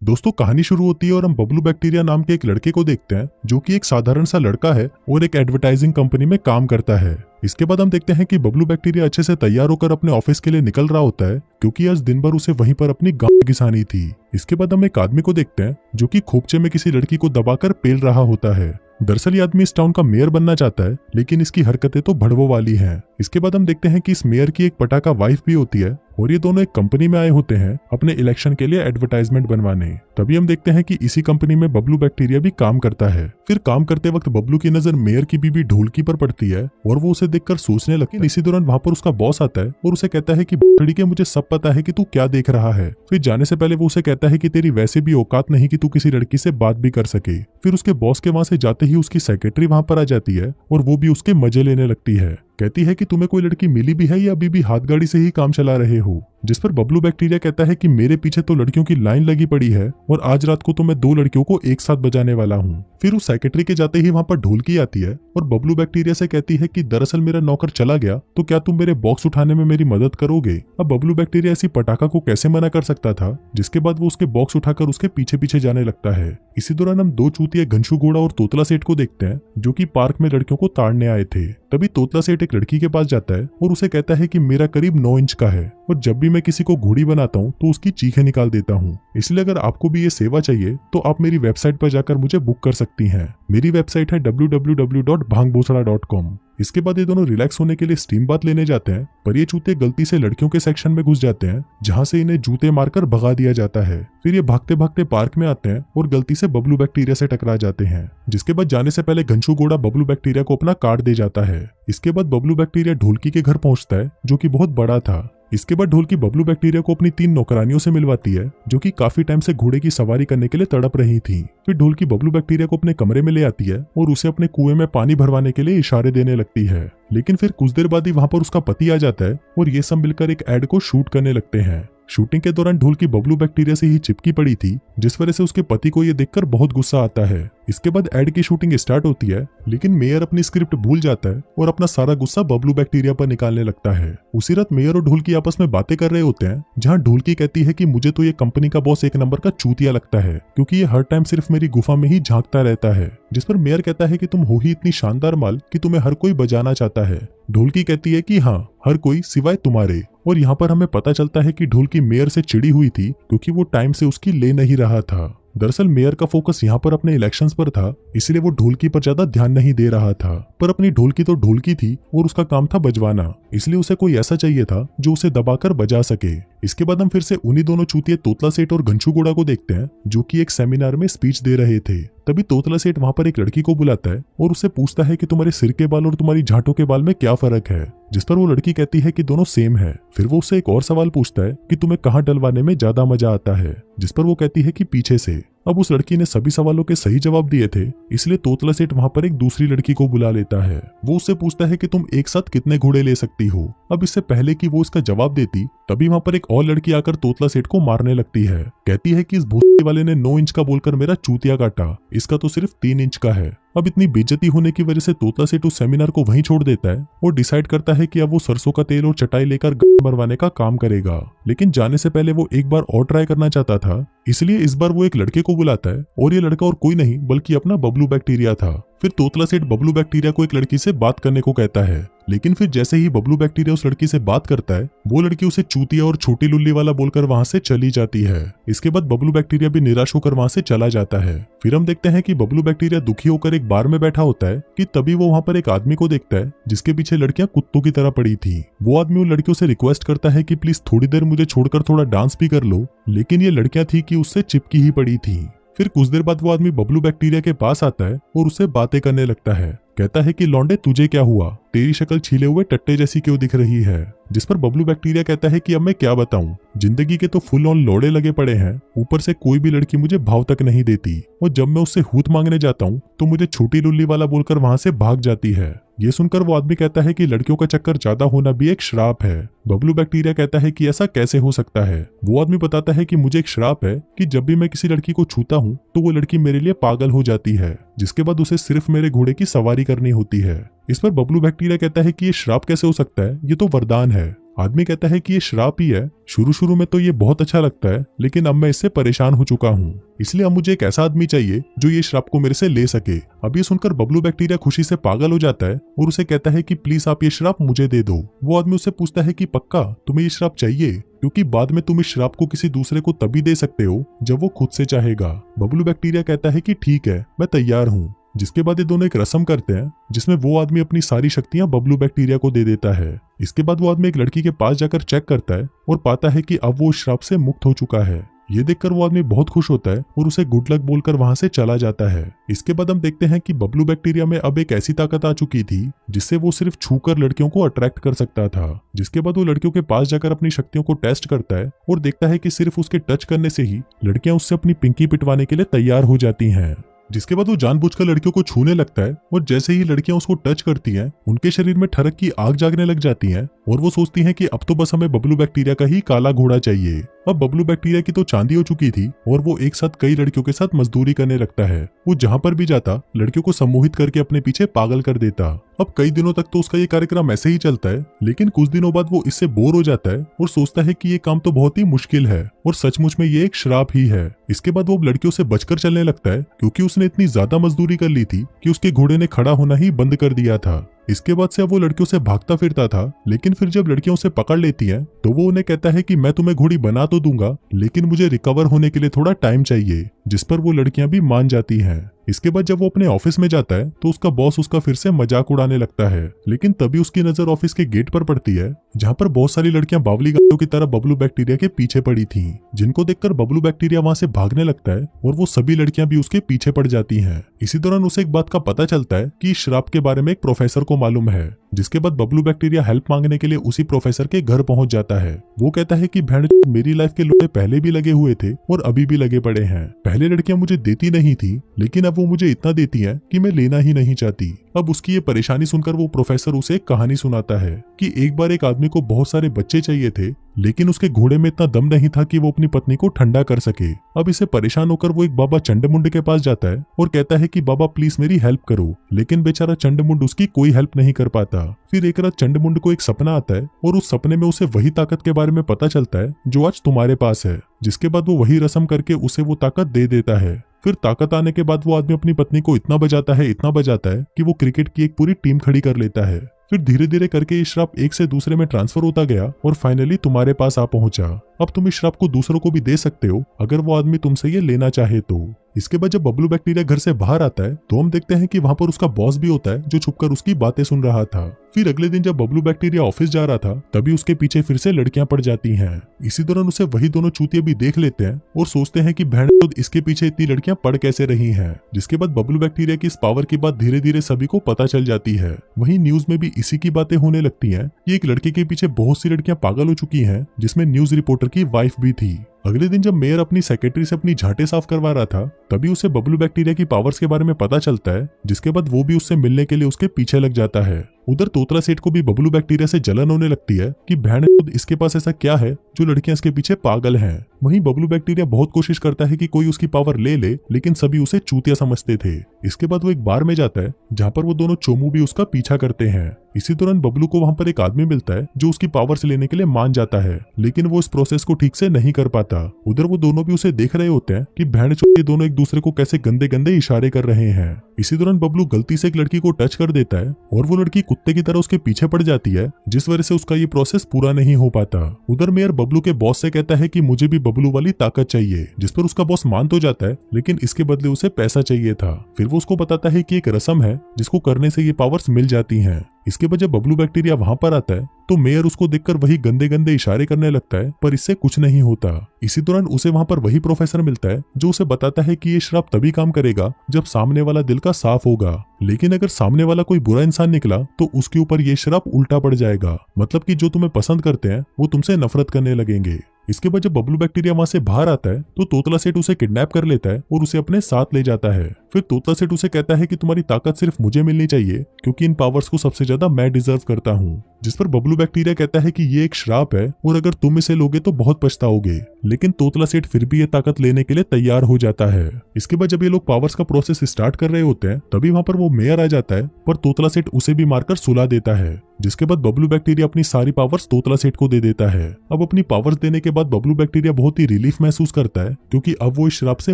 दोस्तों कहानी शुरू होती है और हम बबलू बैक्टीरिया नाम के एक लड़के को देखते हैं जो कि एक साधारण सा लड़का है और एक एडवर्टाइजिंग कंपनी में काम करता है। इसके बाद हम देखते हैं कि बबलू बैक्टीरिया अच्छे से तैयार होकर अपने ऑफिस के लिए निकल रहा होता है क्योंकि आज दिन भर उसे वहीं पर अपनी गांड घिसानी थी। इसके बाद हम एक आदमी को देखते हैं जो कि खोपचे में किसी लड़की को दबाकर पेल रहा होता है। दरअसल ये आदमी इस टाउन का मेयर बनना चाहता है लेकिन इसकी हरकतें तो भड़वों वाली हैं। इसके बाद हम देखते हैं कि इस मेयर की एक पटाखा वाइफ भी होती है और ये दोनों एक कंपनी में आए होते हैं अपने इलेक्शन के लिए एडवर्टाइजमेंट बनवाने। तभी हम देखते हैं कि इसी कंपनी में बबलू बैक्टीरिया भी काम करता है। फिर काम करते वक्त बबलू की नजर मेयर की बीबी ढोलकी पर पड़ती है और वो उसे देखकर सोचने लगती है। इसी दौरान वहां पर उसका बॉस आता है और उसे कहता है कि बड़ी के मुझे सब पता है कि तू क्या देख रहा है। फिर जाने से पहले वो उसे कहता है कि तेरी वैसे भी औकात नहीं कि तू किसी लड़की से बात भी कर सके। फिर उसके बॉस के वहां से जाते ही उसकी सेक्रेटरी वहां पर आ जाती है और वो भी उसके मजे लेने लगती है। कहती है कि तुम्हें कोई लड़की मिली भी है या अभी भी हाथ गाड़ी से ही काम चला रहे हो। जिस पर बबलू बैक्टीरिया कहता है कि मेरे पीछे तो लड़कियों की लाइन लगी पड़ी है और आज रात को तो मैं 2 लड़कियों को एक साथ बजाने वाला हूँ। फिर उस सेक्रेटरी के जाते ही वहां पर ढोलकी आती है और बबलू बैक्टीरिया से कहती है कि दरअसल मेरा नौकर चला गया तो क्या तुम मेरे बॉक्स उठाने में मेरी मदद करोगे। अब बबलू बैक्टीरिया ऐसी पटाखा को कैसे मना कर सकता था, जिसके बाद वो उसके बॉक्स उठाकर उसके पीछे पीछे जाने लगता है। इसी दौरान हम 2 चूतिया घनशू घोड़ा और तोतला सेठ को देखते हैं जो कि पार्क में लड़कियों को ताड़ने आए थे। तभी तोतला सेठ एक लड़की के पास जाता है और उसे कहता है कि मेरा करीब 9 इंच का है और जब भी मैं किसी को घोड़ी बनाता हूँ तो उसकी चीखें निकाल देता हूँ। इसलिए अगर आपको भी ये सेवा चाहिए तो आप मेरी वेबसाइट पर जाकर मुझे बुक कर सकती हैं। मेरी वेबसाइट है www.bhangbochada.com। इसके बाद ये दोनों रिलैक्स होने के लिए स्टीम बाथ लेने जाते हैं पर ये चूते गलती से लड़कियों के सेक्शन में घुस जाते हैं जहां से इन्हें जूते मारकर भगा दिया जाता है। फिर ये भागते भागते पार्क में आते हैं और गलती से बबलू बैक्टीरिया से टकरा जाते हैं, जिसके बाद जाने से पहले घनशू घोड़ा बबलू बैक्टीरिया को अपना कार्ड दे जाता है। इसके बाद बबलू बैक्टीरिया ढोलकी के घर पहुंचता है जो कि बहुत बड़ा था। इसके बाद ढोलकी बबलू बैक्टीरिया को अपनी 3 नौकरानियों से मिलवाती है जो कि काफी टाइम से घोड़े की सवारी करने के लिए तड़प रही थी। फिर ढोलकी बबलू बैक्टीरिया को अपने कमरे में ले आती है और उसे अपने कुएं में पानी भरवाने के लिए इशारे देने लगती है। लेकिन फिर कुछ देर बाद ही वहां पर उसका पति आ जाता है और ये सब मिलकर एक एड को शूट करने लगते हैं। शूटिंग के दौरान ढोलकी बबलू बैक्टीरिया से ही चिपकी पड़ी थी जिस वजह से उसके पति को यह देखकर बहुत गुस्सा आता है। इसके बाद एड की शूटिंग स्टार्ट होती है लेकिन मेयर अपनी स्क्रिप्ट भूल जाता है और अपना सारा गुस्सा बबलू बैक्टीरिया पर निकालने लगता है। उसी रात मेयर और ढोलकी आपस में बातें कर रहे होते हैं जहां ढोलकी कहती है कि मुझे तो ये कंपनी का बॉस 1 नंबर का चूतिया लगता है क्योंकि ये हर टाइम सिर्फ मेरी गुफा में ही झांकता रहता है। जिस पर मेयर कहता है कि तुम हो ही इतनी शानदार माल कि तुम्हें हर कोई बजाना चाहता है। ढोलकी कहती है कि हाँ, हर कोई सिवाय तुम्हारे। और यहाँ पर हमें पता चलता है कि ढोलकी मेयर से चिड़ी हुई थी क्योंकि वो टाइम से उसकी ले नहीं रहा था। दरअसल मेयर का फोकस यहाँ पर अपने इलेक्शंस पर था इसलिए वो ढोलकी पर ज्यादा ध्यान नहीं दे रहा था। पर अपनी ढोलकी तो ढोलकी थी और उसका काम था बजवाना, इसलिए उसे कोई ऐसा चाहिए था जो उसे दबाकर बजा सके। इसके बाद हम फिर से उन्हीं दोनों चूतिए तोतला सेठ और घनशू घोड़ा को देखते हैं जो कि एक सेमिनार में स्पीच दे रहे थे। तभी तोतला सेठ वहां पर एक लड़की को बुलाता है और उससे पूछता है कि तुम्हारे सिर के बाल और तुम्हारी झांटों के बाल में क्या फर्क है। जिस पर वो लड़की कहती है कि दोनों सेम है। फिर वो उससे एक और सवाल पूछता है कि तुम्हें कहाँ डलवाने में ज्यादा मजा आता है, जिस पर वो कहती है कि पीछे से। अब उस लड़की ने सभी सवालों के सही जवाब दिए थे इसलिए तोतला सेठ वहां पर एक दूसरी लड़की को बुला लेता है। वो उससे पूछता है कि तुम एक साथ कितने घोड़े ले सकती हो। अब इससे पहले कि वो इसका जवाब देती तभी वहां पर एक और लड़की आकर तोतला सेठ को मारने लगती है। कहती है कि इस भूत वाले ने 9 इंच का बोलकर मेरा चूतिया काटा, इसका तो सिर्फ 3 इंच का है। अब इतनी बेइज्जती होने की वजह से तोतला सेठ उस सेमिनार को वहीं छोड़ देता है और डिसाइड करता है कि अब वो सरसों का तेल और चटाई लेकर मरवाने का काम करेगा। लेकिन जाने से पहले वो एक बार और ट्राई करना चाहता था, इसलिए इस बार वो एक लड़के को बुलाता है और ये लड़का और कोई नहीं बल्कि अपना बबलू बैक्टीरिया था। फिर तोतला सेठ बबलू बैक्टीरिया को एक लड़की से बात करने को कहता है, लेकिन फिर जैसे ही बबलू बैक्टीरिया उस लड़की से बात करता है वो लड़की उसे चूतिया और छोटी लुल्ली वाला बोलकर वहां से चली जाती है। इसके बाद बबलू बैक्टीरिया भी निराश होकर वहां से चला जाता है। फिर हम देखते हैं कि बबलू बैक्टीरिया दुखी होकर एक बार में बैठा होता है कि तभी वो वहां पर एक आदमी को देखता है जिसके पीछे लड़कियां कुत्तों की तरह पड़ी थी। वो आदमी उन लड़कियों से रिक्वेस्ट करता है कि प्लीज थोड़ी देर मुझे छोड़कर थोड़ा डांस भी कर लो, लेकिन ये लड़कियां थी कि उससे चिपकी ही पड़ी थी। फिर कुछ देर बाद वो आदमी बबलू बैक्टीरिया के पास आता है और उससे बातें करने लगता है। कहता है कि लौंडे तुझे क्या हुआ, तेरी शक्ल छीले हुए टट्टे जैसी क्यों दिख रही है। जिस पर बबलू बैक्टीरिया कहता है कि अब मैं क्या बताऊं, जिंदगी के तो फुल ऑन लौड़े लगे पड़े हैं, ऊपर से कोई भी लड़की मुझे भाव तक नहीं देती और जब मैं उससे हूत मांगने जाता हूं तो मुझे छोटी लुल्ली वाला बोलकर वहां से भाग जाती है। ये सुनकर वो आदमी कहता है कि लड़कियों का चक्कर ज्यादा होना भी एक श्राप है। बबलू बैक्टीरिया कहता है कि ऐसा कैसे हो सकता है। वो आदमी बताता है कि मुझे एक श्राप है कि जब भी मैं किसी लड़की को छूता हूँ तो वो लड़की मेरे लिए पागल हो जाती है, जिसके बाद उसे सिर्फ मेरे घोड़े की सवारी करनी होती है। इस पर बबलू बैक्टीरिया कहता है कि ये श्राप कैसे हो सकता है, ये तो वरदान है। आदमी कहता है कि ये श्राप ही है। शुरू शुरू में तो ये बहुत अच्छा लगता है, लेकिन अब मैं इससे परेशान हो चुका हूँ, इसलिए अब मुझे एक ऐसा आदमी चाहिए जो ये श्राप को मेरे से ले सके। अब ये सुनकर बबलू बैक्टीरिया खुशी से पागल हो जाता है और उसे कहता है कि प्लीज आप ये श्राप मुझे दे दो। वो आदमी उससे पूछता है कि पक्का तुम्हें ये श्राप चाहिए, क्योंकि बाद में तुम इस श्राप को किसी दूसरे को तभी दे सकते हो जब वो खुद से चाहेगा। बबलू बैक्टीरिया कहता है कि ठीक है, मैं तैयार हूँ। जिसके बाद ये दोनों एक रस्म करते हैं जिसमें वो आदमी अपनी सारी शक्तियां बबलू बैक्टीरिया को दे देता है। इसके बाद वो आदमी एक लड़की के पास जाकर चेक करता है और पाता है कि अब वो उस श्राप से मुक्त हो चुका है। ये देखकर वो आदमी बहुत खुश होता है और उसे गुड लक बोलकर वहां से चला जाता है। इसके बाद हम देखते हैं कि बबलू बैक्टीरिया में अब एक ऐसी ताकत आ चुकी थी जिससे वो सिर्फ छूकर लड़कियों को अट्रैक्ट कर सकता था। जिसके बाद वो लड़कियों के पास जाकर अपनी शक्तियों को टेस्ट करता है और देखता है कि सिर्फ उसके टच करने से ही लड़कियां उससे अपनी पिंकी पिटवाने के लिए तैयार हो जाती हैं। जिसके बाद वो जानबूझकर लड़कियों को छूने लगता है और जैसे ही लड़कियां उसको टच करती हैं, उनके शरीर में ठरक की आग जागने लग जाती हैं और वो सोचती हैं कि अब तो बस हमें बबलू बैक्टीरिया का ही काला घोड़ा चाहिए। अब बबलू बैक्टीरिया की तो चांदी हो चुकी थी और वो एक साथ कई लड़कियों के साथ मजदूरी करने लगता है। वो जहां पर भी जाता लड़कियों को सम्मोहित करके अपने पीछे पागल कर देता। अब कई दिनों तक तो उसका ये कार्यक्रम ऐसे ही चलता है, लेकिन कुछ दिनों बाद वो इससे बोर हो जाता है और सोचता है कि ये काम तो बहुत ही मुश्किल है और सचमुच में ये एक श्राप ही है। इसके बाद वो लड़कियों से बचकर चलने लगता है, क्योंकि उसने इतनी ज्यादा मजदूरी कर ली थी कि उसके घोड़े ने खड़ा होना ही बंद कर दिया था। इसके बाद से अब वो लड़कियों से भागता फिरता था, लेकिन फिर जब लड़कियां उसे पकड़ लेती हैं तो वो उन्हें कहता है कि मैं तुम्हें घोड़ी बना तो दूंगा, लेकिन मुझे रिकवर होने के लिए थोड़ा टाइम चाहिए। जिस पर वो लड़कियां भी मान जाती हैं। इसके बाद जब वो अपने ऑफिस में जाता है तो उसका बॉस उसका फिर से मजाक उड़ाने लगता है, लेकिन तभी उसकी नजर ऑफिस के गेट पर पड़ती है जहां पर बहुत सारी लड़कियां बावली गायों की तरह बबलू बैक्टीरिया के पीछे पड़ी थीं, जिनको देखकर बबलू बैक्टीरिया वहां से भागने लगता है और वो सभी लड़कियां भी उसके पीछे पड़ जाती हैं। इसी दौरान उसे एक बात का पता चलता है कि श्राप के बारे में एक प्रोफेसर को मालूम है, जिसके बाद बबलू बैक्टीरिया हेल्प मांगने के लिए उसी प्रोफेसर के घर पहुंच जाता है। वो कहता है कि बहन, मेरी लाइफ के लोटे पहले भी लगे हुए थे और अभी भी लगे पड़े हैं। पहले लड़कियां मुझे देती नहीं थी, लेकिन अब वो मुझे इतना देती हैं कि मैं लेना ही नहीं चाहती। अब उसकी ये परेशानी सुनकर वो प्रोफेसर उसे एक कहानी सुनाता है कि एक बार एक आदमी को बहुत सारे बच्चे चाहिए थे, लेकिन उसके घोड़े में इतना दम नहीं था कि वो अपनी पत्नी को ठंडा कर सके। अब इसे परेशान होकर वो एक बाबा चंडमुंड के पास जाता है और कहता है कि बाबा प्लीज मेरी हेल्प करो, लेकिन बेचारा चंडमुंड उसकी कोई हेल्प नहीं कर पाता। फिर एक रात चंडमुंड को एक सपना आता है और उस सपने में उसे वही ताकत के बारे में पता चलता है जो आज तुम्हारे पास है। जिसके बाद वो वही रस्म करके उसे वो ताकत दे देता है। फिर ताकत आने के बाद वो आदमी अपनी पत्नी को इतना बजाता है कि वो क्रिकेट की एक पूरी टीम खड़ी कर लेता है। फिर धीरे धीरे करके ये श्राप एक से दूसरे में ट्रांसफर होता गया और फाइनली तुम्हारे पास आ पहुंचा। अब तुम इस श्राप को दूसरों को भी दे सकते हो अगर वो आदमी तुमसे ये लेना चाहे तो। इसके बाद जब बबलू बैक्टीरिया घर से बाहर आता है तो हम देखते हैं कि वहां पर उसका बॉस भी होता है जो छुपकर उसकी बातें सुन रहा था। फिर अगले दिन जब बबलू बैक्टीरिया ऑफिस जा रहा था तभी उसके पीछे फिर से लड़कियां पड़ जाती हैं। इसी दौरान उसे वही दोनों चूतिया भी देख लेते हैं और सोचते हैं कि बहन इसके पीछे इतनी लड़कियां पड़ कैसे रही हैं। जिसके बाद बबलू बैक्टीरिया की इस पावर की बात धीरे धीरे सभी को पता चल जाती है। वहीं न्यूज में भी इसी की बातें होने लगती हैं कि एक लड़के के पीछे बहुत सी लड़कियां पागल हो चुकी हैं, जिसमें न्यूज रिपोर्टर की वाइफ भी थी। अगले दिन जब मेयर अपनी सेक्रेटरी से अपनी झाटे साफ करवा रहा था तभी उसे बबलू बैक्टीरिया की पावर्स के बारे में पता चलता है, जिसके बाद वो भी उससे मिलने के लिए उसके पीछे लग जाता है। उधर तोतला सेठ को भी बबलू बैक्टीरिया से जलन होने लगती है कि बहन इसके पास ऐसा क्या है जो लड़कियां इसके पीछे पागल हैं। वहीं बबलू बैक्टीरिया बहुत कोशिश करता है कि कोई उसकी पावर ले ले, लेकिन सभी उसे चूतिया समझते थे। इसके बाद वो एक बार में जाता है जहाँ पर वो दोनों चोमू भी उसका पीछा करते हैं। इसी दौरान बबलू को वहां पर एक आदमी मिलता है जो उसकी पावर से लेने के लिए मान जाता है, लेकिन वो इस प्रोसेस को ठीक से नहीं कर पाता। उधर वो दोनों भी उसे देख रहे होते हैं कि बहन ये दोनों एक दूसरे को कैसे गंदे गंदे इशारे कर रहे हैं। इसी दौरान बबलू गलती से एक लड़की को टच कर देता है और वो लड़की कुत्ते की तरह उसके पीछे पड़ जाती है, जिस वजह से उसका ये प्रोसेस पूरा नहीं हो पाता। उधर मेयर बबलू के बॉस से कहता है कि मुझे भी बबलू वाली ताकत चाहिए, जिस पर उसका बॉस मान तो जाता है, लेकिन इसके बदले उसे पैसा चाहिए था। फिर वो उसको बताता है कि एक रस्म है जिसको करने से ये पावर्स मिल जाती हैं। इसके बाद जब बबलू बैक्टीरिया वहां पर आता है तो मेयर उसको देखकर वही गंदे गंदे इशारे करने लगता है, पर इससे कुछ नहीं होता। इसी दौरान उसे वहां पर वही प्रोफेसर मिलता है जो उसे बताता है कि ये श्राप तभी काम करेगा जब सामने वाला दिल का साफ होगा, लेकिन अगर सामने वाला कोई बुरा इंसान निकला तो उसके ऊपर ये श्राप उल्टा पड़ जाएगा। मतलब कि जो तुम्हें पसंद करते हैं वो तुमसे नफरत करने लगेंगे। इसके बाद जब बबलू बैक्टीरिया वहां से बाहर आता है तो तोतला सेठ उसे किडनैप कर लेता है और उसे अपने साथ ले जाता है। फिर तोतला सेठ उसे कहता है कि तुम्हारी ताकत सिर्फ मुझे मिलनी चाहिए क्योंकि इन पावर्स को सबसे ज्यादा मैं डिजर्व करता हूँ। जिस पर बबलू बैक्टीरिया कहता है कि ये एक श्राप है और अगर तुम इसे लोगे तो बहुत पछताओगे। लेकिन तोतला सेठ फिर भी ये ताकत लेने के लिए तैयार हो जाता है। इसके बाद जब ये लोग पावर्स का प्रोसेस स्टार्ट कर रहे होते हैं तभी वहाँ पर वो मेयर आ जाता है, पर तोतला सेठ उसे भी मारकर सुला देता है। जिसके बाद बबलू बैक्टीरिया अपनी सारी पावर्स तोतला सेठ को दे देता है। अब अपनी पावर्स देने के बाद बबलू बैक्टीरिया बहुत ही रिलीफ महसूस करता है क्योंकि अब वो इस श्राप से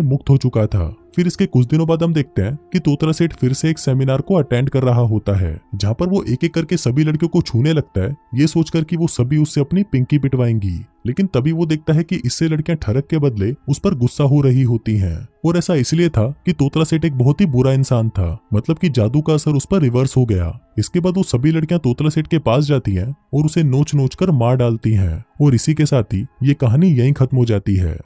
मुक्त हो चुका था। फिर इसके कुछ दिनों बाद हम देखते हैं कि तोतला सेठ फिर से एक सेमिनार को अटेंड कर रहा होता है, जहाँ पर वो एक एक करके सभी लड़कियों को छूने लगता है, ये सोचकर कि वो सभी उससे अपनी पिंकी पिटवाएंगी। लेकिन तभी वो देखता है कि इससे लड़कियां ठरक के बदले उस पर गुस्सा हो रही होती हैं। और ऐसा इसलिए था कि तोतला सेठ एक बहुत ही बुरा इंसान था, मतलब कि जादू का असर उस पर रिवर्स हो गया। इसके बाद वो सभी लड़कियां तोतला सेठ के पास जाती हैं और उसे नोच नोच कर मार डालती हैं। और इसी के साथ ही ये कहानी यहीं खत्म हो जाती है।